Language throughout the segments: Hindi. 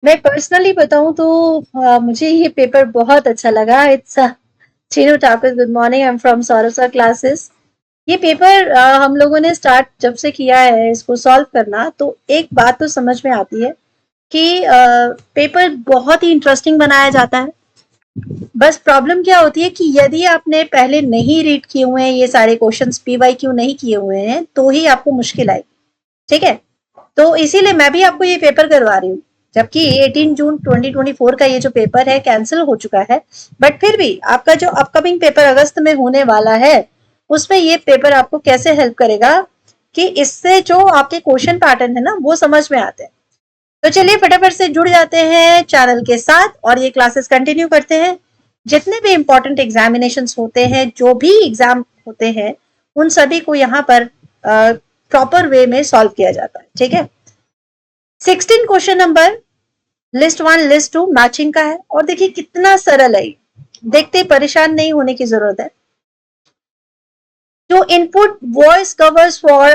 मैं पर्सनली बताऊं तो मुझे ये पेपर बहुत अच्छा लगा। It's Chinu Thakur, good morning, I am from सौरसा क्लासेस। ये पेपर हम लोगों ने स्टार्ट जब से किया है इसको सॉल्व करना, तो एक बात तो समझ में आती है कि पेपर बहुत ही इंटरेस्टिंग बनाया जाता है। बस प्रॉब्लम क्या होती है कि यदि आपने पहले नहीं रीड किए हुए हैं, ये सारे क्वेश्चंस PYQ नहीं किए हुए हैं, तो ही आपको मुश्किल आएगी। ठीक है, तो इसीलिए मैं भी आपको ये पेपर करवा रही हूँ। जबकि 18 जून 2024 का ये जो पेपर है कैंसिल हो चुका है, बट फिर भी आपका जो अपकमिंग पेपर अगस्त में होने वाला है, उसमें ये पेपर आपको कैसे हेल्प करेगा कि इससे जो आपके क्वेश्चन पैटर्न है ना वो समझ में आते हैं। तो चलिए फटाफट से जुड़ जाते हैं चैनल के साथ और ये क्लासेस कंटिन्यू करते हैं। जितने भी इंपॉर्टेंट एग्जामिनेशन होते हैं, जो भी एग्जाम होते हैं, उन सभी को यहाँ पर प्रॉपर वे में सॉल्व किया जाता है। ठीक है, 16 question number list 1 list 2 matching का है और देखिए कितना सरल है। देखते परेशान नहीं होने की जरूरत है। जो input voice covers for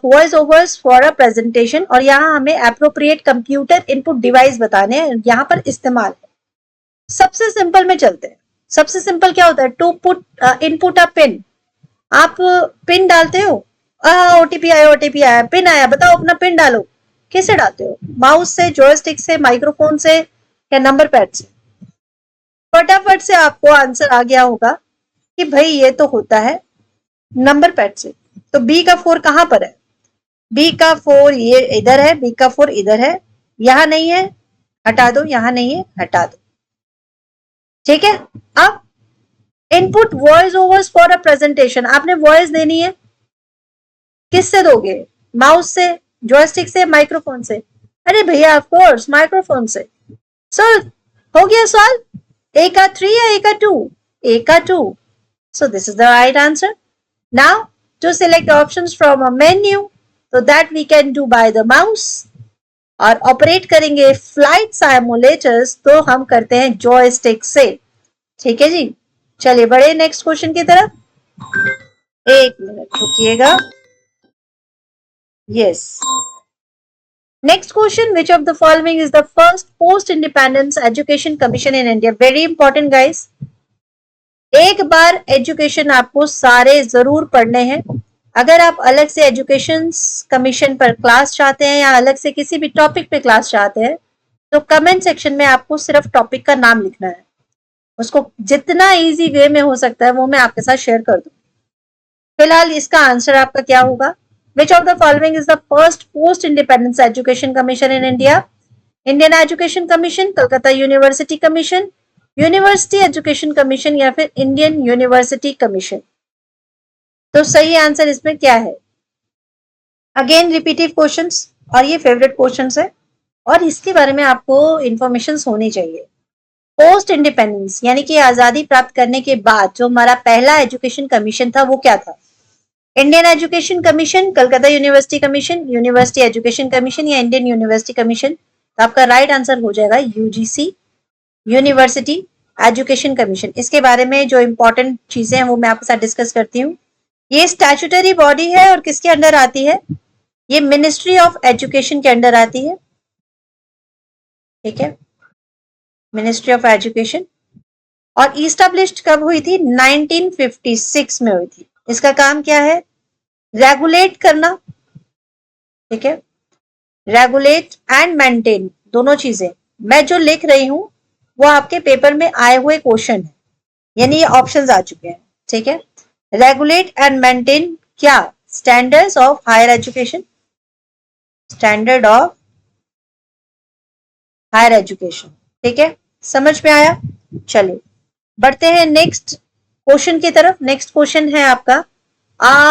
voice overs for a presentation, और यहाँ हमें अप्रोप्रिएट कंप्यूटर इनपुट डिवाइस बताने हैं, यहाँ पर इस्तेमाल है। सबसे सिंपल में चलते हैं। सबसे सिंपल क्या होता है? To put input a pin. आप पिन डालते हो, ओटीपी आया, पिन आया, बताओ अपना पिन डालो। कैसे डालते हो? माउस से, जॉयस्टिक से, माइक्रोफोन से, या नंबर पैड से? फटाफट से आपको आंसर आ गया होगा कि भाई ये तो होता है नंबर पैड से। तो बी का 4 कहां पर है? बी का 4 ये इधर है, बी का 4 इधर है, यहां नहीं है, हटा दो, यहां नहीं है, हटा दो। ठीक है, अब input voice overs for a presentation, आपने वॉइस देनी है, किससे दोगे? माउस से, जॉयस्टिक से, माइक्रोफोन से? अरे भैया ऑफ कोर्स माइक्रोफोन से। सो हो गया सॉल्व। ए का 3 या ए का 2? ए का 2। So this is the right answer. Now to select options from a menu, so that we can do by the mouse, और ऑपरेट करेंगे फ्लाइट सिमुलेटर्स तो हम करते हैं जॉयस्टिक से। ठीक है जी, चलिए बढ़े नेक्स्ट क्वेश्चन की तरफ। एक मिनट रुकिएगा। Yes, next question, which of the following is the first post independence education commission in India? Very important guys, एक बार एजुकेशन आपको सारे जरूर पढ़ने हैं। अगर आप अलग से एजुकेशन कमीशन पर क्लास चाहते हैं या अलग से किसी भी टॉपिक पे क्लास चाहते हैं, तो कमेंट सेक्शन में आपको सिर्फ टॉपिक का नाम लिखना है। उसको जितना इजी वे में हो सकता है वो मैं आपके साथ शेयर कर दूं। फिलहाल इसका आंसर आपका क्या होगा? Which of the following is the first post independence education commission in India? Indian Education Commission, Calcutta University Commission, university education commission, या फिर इंडियन यूनिवर्सिटी कमीशन? तो सही आंसर इसमें क्या है? अगेन रिपीटिव क्वेश्चंस, और ये फेवरेट क्वेश्चंस है और इसके बारे में आपको इंफॉर्मेशन होनी चाहिए। पोस्ट इंडिपेंडेंस यानी कि आजादी प्राप्त करने के बाद जो हमारा पहला एजुकेशन कमीशन था वो क्या था? Indian education commission, Calcutta university commission, university education commission, या इंडियन यूनिवर्सिटी कमीशन? तो आपका राइट आंसर हो जाएगा यूजीसी, यूनिवर्सिटी एजुकेशन कमीशन। इसके बारे में जो इंपॉर्टेंट चीजें हैं वो मैं आपके साथ डिस्कस करती हूँ। ये स्टैट्यूटरी बॉडी है और किसके अंडर आती है? ये मिनिस्ट्री ऑफ एजुकेशन के अंडर आती है। ठीक है, मिनिस्ट्री ऑफ एजुकेशन। और इस्टेब्लिश्ड कब हुई थी? 1956 में हुई थी। इसका काम क्या है? रेगुलेट करना। ठीक है, रेगुलेट एंड मेंटेन, दोनों चीजें। मैं जो लिख रही हूं वो आपके पेपर में आए हुए क्वेश्चन है, यानी ये ऑप्शंस आ चुके हैं। ठीक है, रेगुलेट एंड मेंटेन क्या? Standards of higher education, standard of higher education. ठीक है, समझ में आया? चलिए बढ़ते हैं नेक्स्ट क्वेश्चन की तरफ। नेक्स्ट क्वेश्चन है आपका,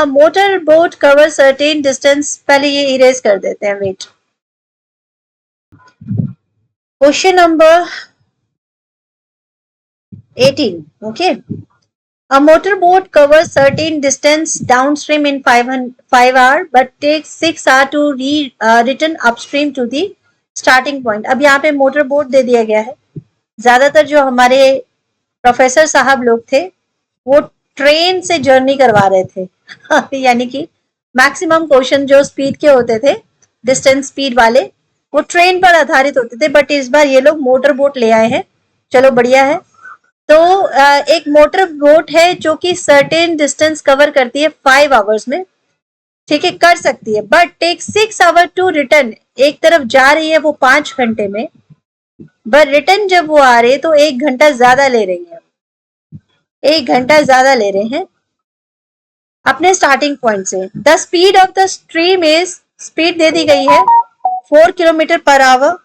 motor boat cover certain distance. पहले ये इरेज कर देते हैं, wait. Question number 18, okay. A motorboat covers certain distance downstream in 5 hours but takes 6 hours to return upstream to the starting point. अब यहाँ पे मोटर बोट दे दिया गया है। ज्यादातर जो हमारे प्रोफेसर साहब लोग थे वो ट्रेन से जर्नी करवा रहे थे यानी कि मैक्सिमम क्वेश्चन जो स्पीड के होते थे, डिस्टेंस स्पीड वाले, वो ट्रेन पर आधारित होते थे, बट इस बार ये लोग मोटर बोट ले आए हैं। चलो बढ़िया है। तो एक मोटर बोट है जो कि सर्टेन डिस्टेंस कवर करती है 5 आवर्स में, ठीक है, कर सकती है, but take 6 hour to return. एक तरफ जा रही है वो 5 घंटे में, बट रिटर्न जब वो आ रही है तो 1 घंटा ज्यादा ले रही है, 1 घंटा ज्यादा ले रहे हैं अपने स्टार्टिंग पॉइंट से। The speed of the stream is, speed दे दी गई है 4 किलोमीटर पर आवर।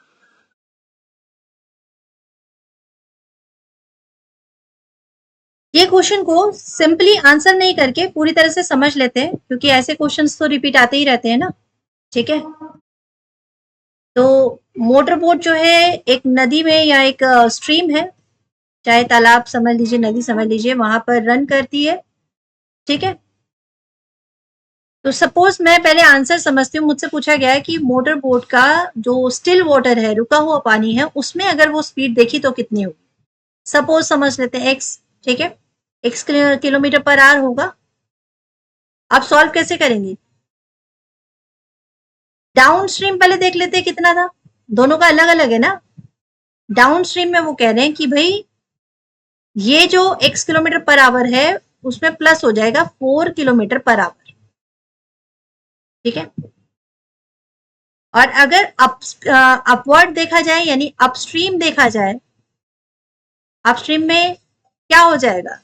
ये क्वेश्चन को सिंपली आंसर नहीं करके पूरी तरह से समझ लेते हैं, क्योंकि ऐसे क्वेश्चंस तो रिपीट आते ही रहते हैं ना, ठीक है। तो मोटर बोट जो है एक नदी में या एक स्ट्रीम है, चाहे तालाब समझ लीजिए, नदी समझ लीजिए, वहां पर रन करती है, ठीक है। तो सपोज मैं पहले आंसर समझती हूँ, मुझसे पूछा गया है कि मोटर बोट का जो स्टिल वाटर है, रुका हुआ पानी है, उसमें अगर वो स्पीड देखी तो कितनी होगी। सपोज समझ लेते हैं x, ठीक है, x किलोमीटर पर आवर होगा। आप सॉल्व कैसे करेंगे? डाउन स्ट्रीम पहले देख लेते हैं कितना था, दोनों का अलग अलग है ना। डाउन स्ट्रीम में वो कह रहे हैं कि भाई ये जो x किलोमीटर पर आवर है उसमें प्लस हो जाएगा 4 किलोमीटर पर आवर, ठीक है। और अगर अपवर्ड देखा जाए यानी अपस्ट्रीम देखा जाए, अपस्ट्रीम में क्या हो जाएगा,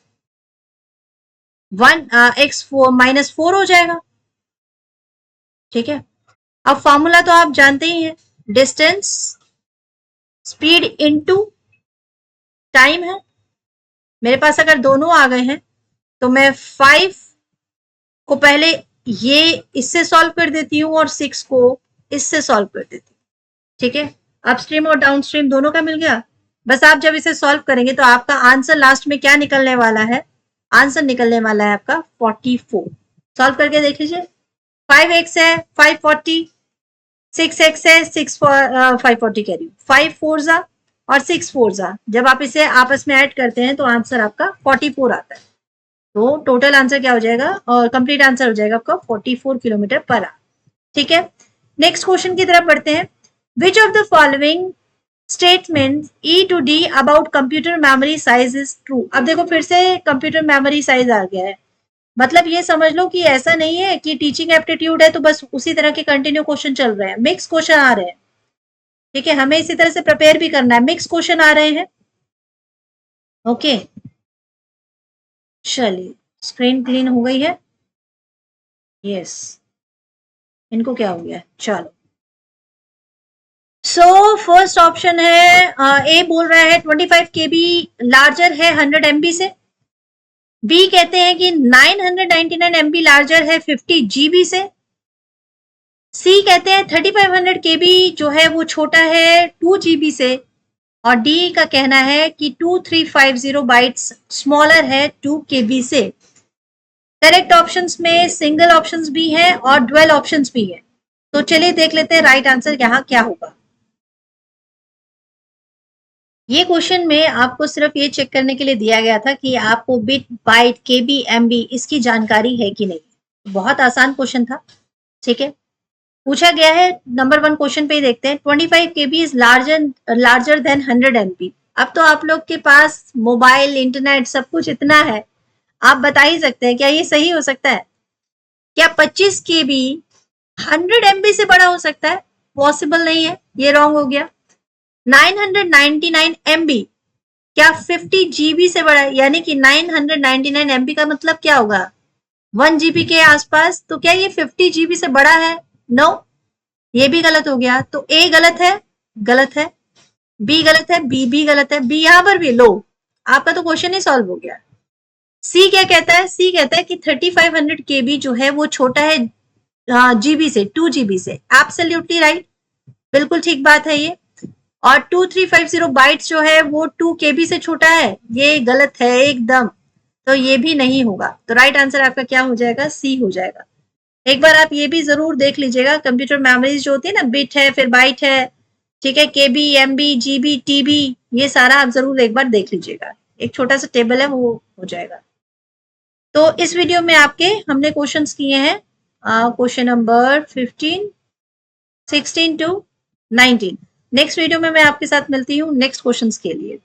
1 x-4 हो जाएगा, ठीक है। अब फॉर्मूला तो आप जानते ही हैं, डिस्टेंस स्पीड इनटू टाइम है। मेरे पास अगर दोनों आ गए हैं तो मैं 5 को पहले ये इससे सॉल्व कर देती हूँ और 6 को इससे सॉल्व कर देती हूँ, ठीक है। अपस्ट्रीम और डाउनस्ट्रीम दोनों का मिल गया। बस आप जब इसे सॉल्व करेंगे तो आपका आंसर लास्ट में क्या निकलने वाला है, आंसर निकलने वाला है आपका 44। सॉल्व करके देख लीजिए, 5x है 540, 6x है 540 कह रही हूँ, 5 4 और 6 4 जब आप इसे आपस में ऐड करते हैं तो आंसर आपका 44 आता है। तो टोटल आंसर क्या हो जाएगा, और कंप्लीट आंसर हो जाएगा आपका 44 किलोमीटर पर आवर, ठीक है। नेक्स्ट क्वेश्चन की तरफ बढ़ते हैं। Which of the following statement E to D about computer memory size is true. अब देखो फिर से कंप्यूटर मेमोरी साइज आ गया है, मतलब ये समझ लो कि ऐसा नहीं है कि टीचिंग एप्टीट्यूड है तो बस उसी तरह के कंटिन्यू क्वेश्चन चल रहे हैं, मिक्स क्वेश्चन आ रहे हैं, ठीक है। हमें इसी तरह से प्रिपेयर भी करना है, मिक्स क्वेश्चन आ रहे हैं, ओके। चलिए स्क्रीन क्लीन हो गई है, यस। इनको क्या हो गया, चलो। सो फर्स्ट ऑप्शन है ए बोल रहा है 25 KB लार्जर है 100 MB से। बी कहते हैं कि 999 MB लार्जर है 50 GB से। सी कहते हैं 3500 KB जो है वो छोटा है 2 GB से। और डी का कहना है कि 2350 बाइट्स स्मॉलर है 2 KB से। करेक्ट ऑप्शंस में सिंगल ऑप्शंस भी हैं और ड्वेल ऑप्शंस भी हैं। तो चलिए देख लेते हैं राइट आंसर यहाँ क्या होगा। ये क्वेश्चन में आपको सिर्फ ये चेक करने के लिए दिया गया था कि आपको बिट बाइट KB MB इसकी जानकारी है कि नहीं। बहुत आसान क्वेश्चन था, ठीक है। पूछा गया है नंबर 1 क्वेश्चन पे ही देखते हैं, 25 KB is larger than 100 MB। अब तो आप लोग के पास मोबाइल इंटरनेट सब कुछ इतना है, आप बता ही सकते हैं क्या ये सही हो सकता है? क्या 25 KB 100 MB से बड़ा हो सकता है? पॉसिबल नहीं है, ये रॉन्ग हो गया। 999 MB क्या 50 GB से बड़ा है? यानी कि 999 MB का मतलब क्या होगा, 1 GB के आसपास। तो क्या ये 50 GB से बड़ा है? नो, ये भी गलत हो गया। तो ए गलत है, गलत है, बी गलत है, बी भी गलत है, बी यहां पर भी लो, आपका तो क्वेश्चन ही सॉल्व हो गया। सी क्या कहता है, सी कहता है कि 3500 KB जो है वो छोटा है GB से, 2 GB से। एब्सोल्युटली राइट, बिल्कुल ठीक बात है ये। और 2350 बाइट्स जो है वो 2 KB से छोटा है, ये गलत है एकदम, तो ये भी नहीं होगा। तो राइट आंसर आपका क्या हो जाएगा, सी हो जाएगा। एक बार आप ये भी जरूर देख लीजिएगा, कंप्यूटर मेमोरीज जो होती है ना, बिट है फिर बाइट है, ठीक है, KB MB GB TB, ये सारा आप जरूर एक बार देख लीजिएगा, एक छोटा सा टेबल है वो हो जाएगा। तो इस वीडियो में आपके हमने क्वेश्चंस किए हैं question number 15, 16 to 19। Next video में मैं आपके साथ मिलती हूँ नेक्स्ट क्वेश्चंस के लिए।